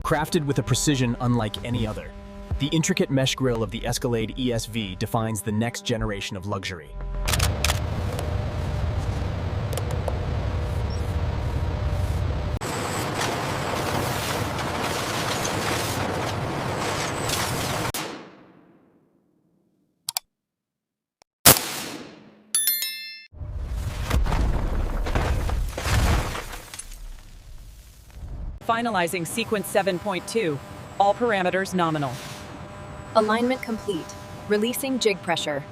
Crafted with a precision unlike any other, the intricate mesh grille of the Escalade ESV defines the next generation of luxury. Finalizing sequence 7.2, all parameters nominal. Alignment complete. Releasing jig pressure.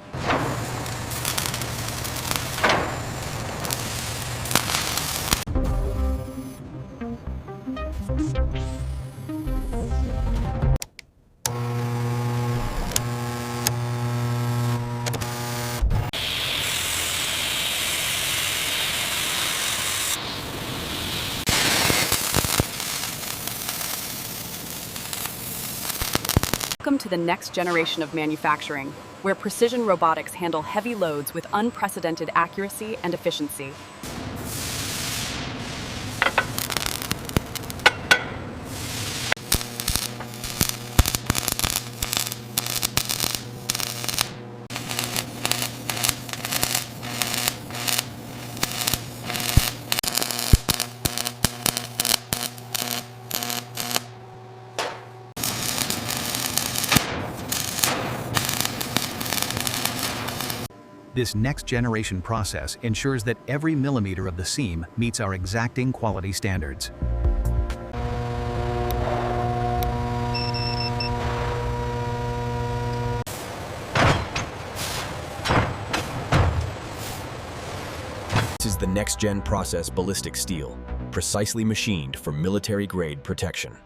Welcome to the next generation of manufacturing, where precision robotics handle heavy loads with unprecedented accuracy and efficiency. This next-generation process ensures that every millimeter of the seam meets our exacting quality standards. This is the next-gen process ballistic steel, precisely machined for military-grade protection.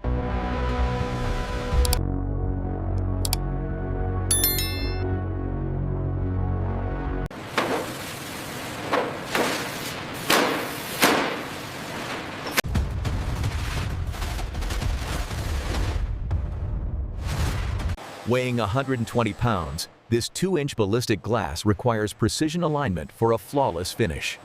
Weighing 120 pounds, this 2-inch ballistic glass requires precision alignment for a flawless finish.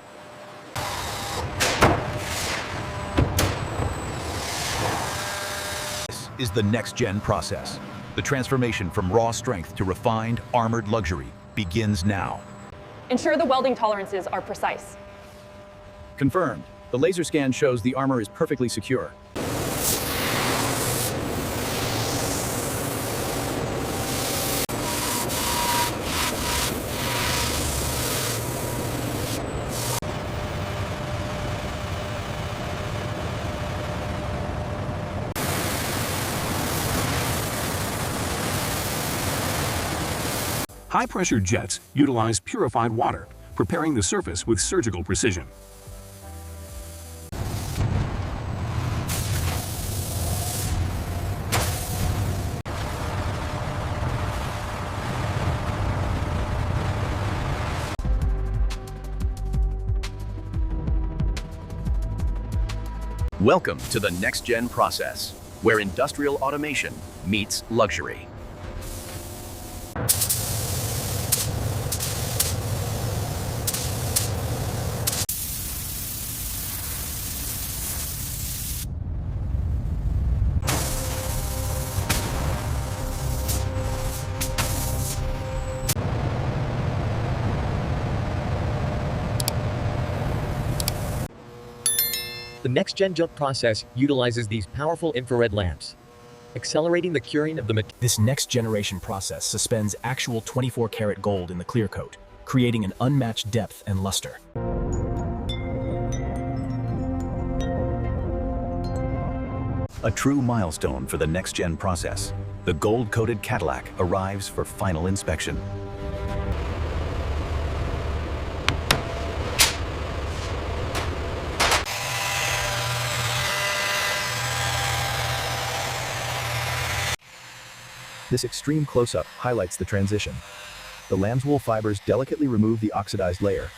This is the next-gen process. The transformation from raw strength to refined, armored luxury begins now. Ensure the welding tolerances are precise. Confirmed. The laser scan shows the armor is perfectly secure. High-pressure jets utilize purified water, preparing the surface with surgical precision. Welcome to the next-gen process, where industrial automation meets luxury. The next-gen jump process utilizes these powerful infrared lamps, accelerating the curing of the material. This next-generation process suspends actual 24-karat gold in the clear coat, creating an unmatched depth and luster. A true milestone for the next-gen process. The gold-coated Cadillac arrives for final inspection. This extreme close-up highlights the transition. The lamb's wool fibers delicately remove the oxidized layer.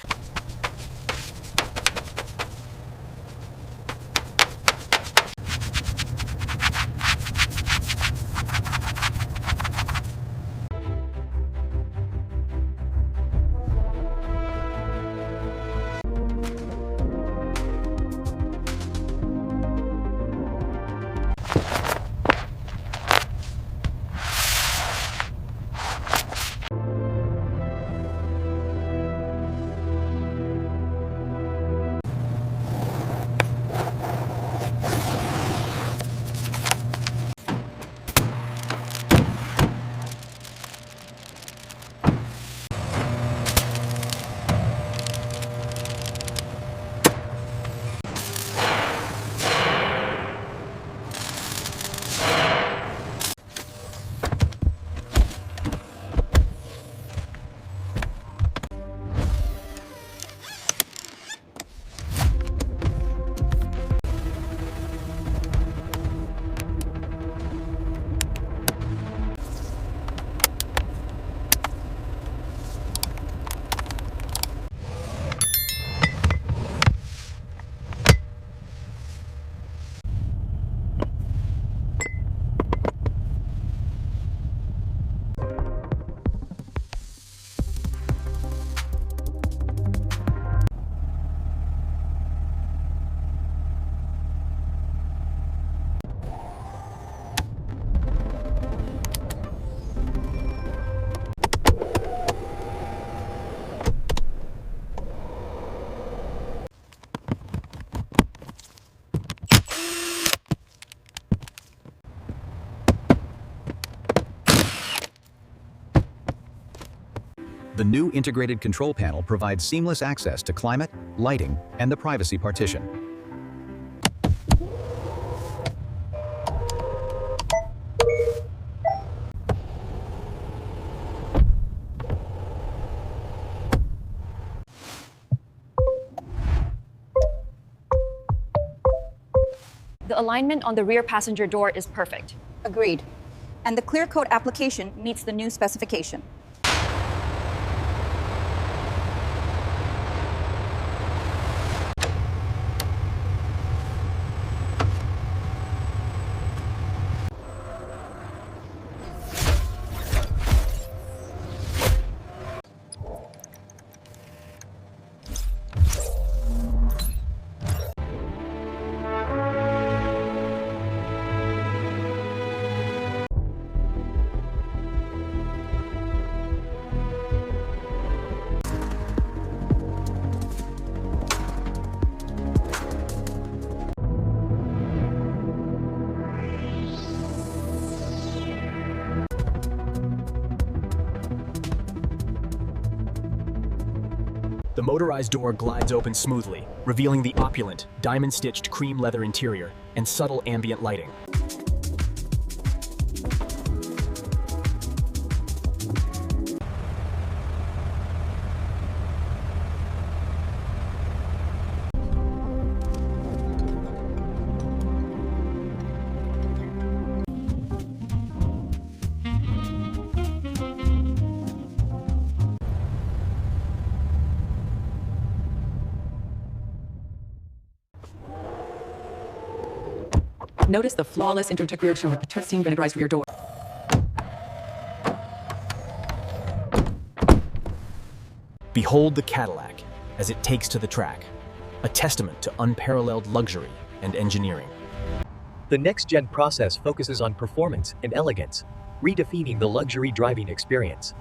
The new integrated control panel provides seamless access to climate, lighting, and the privacy partition. The alignment on the rear passenger door is perfect. Agreed. And the clear coat application meets the new specification. The motorized door glides open smoothly, revealing the opulent, diamond-stitched cream leather interior and subtle ambient lighting. Notice the flawless integration with the pristine vinegrized rear door. Behold the Cadillac as it takes to the track, a testament to unparalleled luxury and engineering. The next-gen process focuses on performance and elegance, redefining the luxury driving experience.